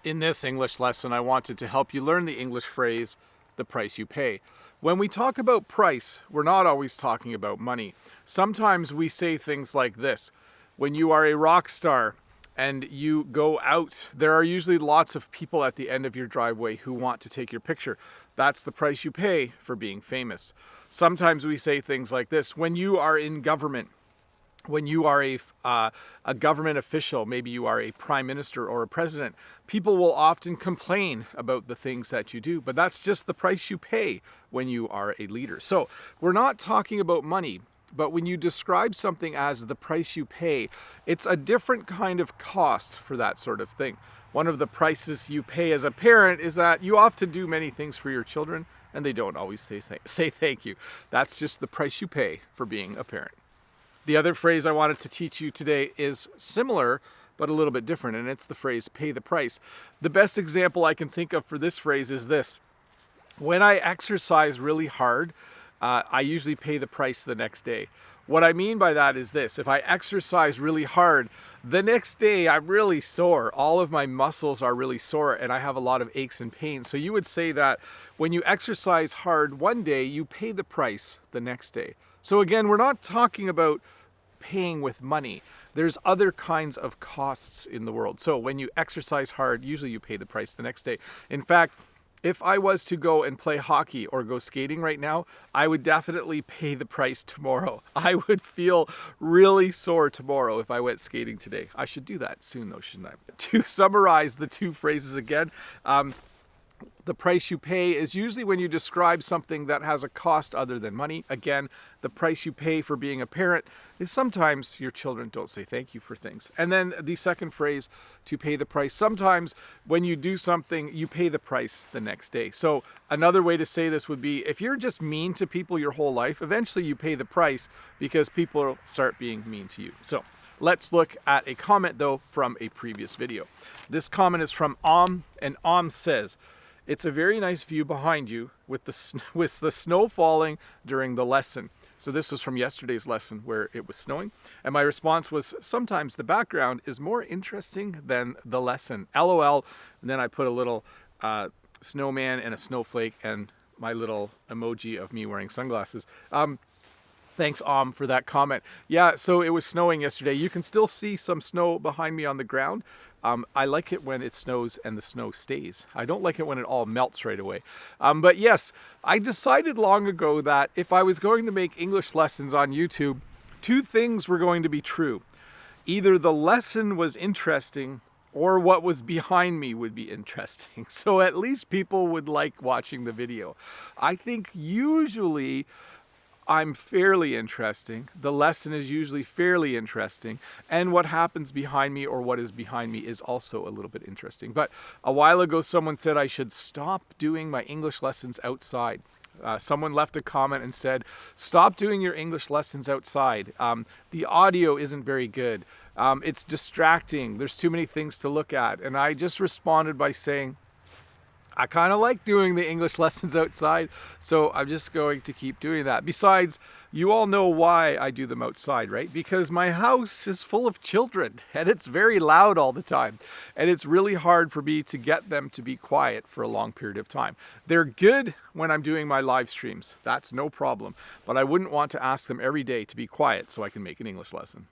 In this English lesson, I wanted to help you learn the English phrase, the price you pay. When we talk about price, we're not always talking about money. Sometimes we say things like this. When you are a rock star and you go out, there are usually lots of people at the end of your driveway who want to take your picture. That's the price you pay for being famous. Sometimes we say things like this. When you are in government, when you are a government official, maybe you are a prime minister or a president, people will often complain about the things that you do, but that's just the price you pay when you are a leader. So we're not talking about money, but when you describe something as the price you pay, it's a different kind of cost for that sort of thing. One of the prices you pay as a parent is that you often do many things for your children and they don't always say thank you. That's just the price you pay for being a parent. The other phrase I wanted to teach you today is similar, but a little bit different, and it's the phrase pay the price. The best example I can think of for this phrase is this. When I exercise really hard, I usually pay the price the next day. What I mean by that is this. If I exercise really hard, the next day I'm really sore. All of my muscles are really sore and I have a lot of aches and pains. So you would say that when you exercise hard one day, you pay the price the next day. So again, we're not talking about paying with money. There's other kinds of costs in the world. So when you exercise hard, usually you pay the price the next day. In fact, if I was to go and play hockey or go skating right now, I would definitely pay the price tomorrow. I would feel really sore tomorrow if I went skating today. I should do that soon though, shouldn't I? To summarize the two phrases again, the price you pay is usually when you describe something that has a cost other than money. Again, the price you pay for being a parent is sometimes your children don't say thank you for things. And then the second phrase, to pay the price. Sometimes when you do something, you pay the price the next day. So another way to say this would be if you're just mean to people your whole life, eventually you pay the price because people start being mean to you. So let's look at a comment though from a previous video. This comment is from and says, "It's a very nice view behind you with the snow falling during the lesson." So this was from yesterday's lesson where it was snowing. And my response was, sometimes the background is more interesting than the lesson. LOL. And then I put a little snowman and a snowflake and my little emoji of me wearing sunglasses. Thanks, for that comment. Yeah, so it was snowing yesterday. You can still see some snow behind me on the ground. I like it when it snows and the snow stays. I don't like it when it all melts right away. But yes, I decided long ago that if I was going to make English lessons on YouTube, two things were going to be true. Either the lesson was interesting or what was behind me would be interesting. So at least people would like watching the video. I think usually I'm fairly interesting. The lesson is usually fairly interesting. And what happens behind me or what is behind me is also a little bit interesting. But a while ago, someone said I should stop doing my English lessons outside. Someone left a comment and said, stop doing your English lessons outside. The audio isn't very good. It's distracting. There's too many things to look at. And I just responded by saying, I kind of like doing the English lessons outside, so I'm just going to keep doing that. Besides, you all know why I do them outside, right? Because my house is full of children, and it's very loud all the time. And it's really hard for me to get them to be quiet for a long period of time. They're good when I'm doing my live streams. That's no problem. But I wouldn't want to ask them every day to be quiet so I can make an English lesson.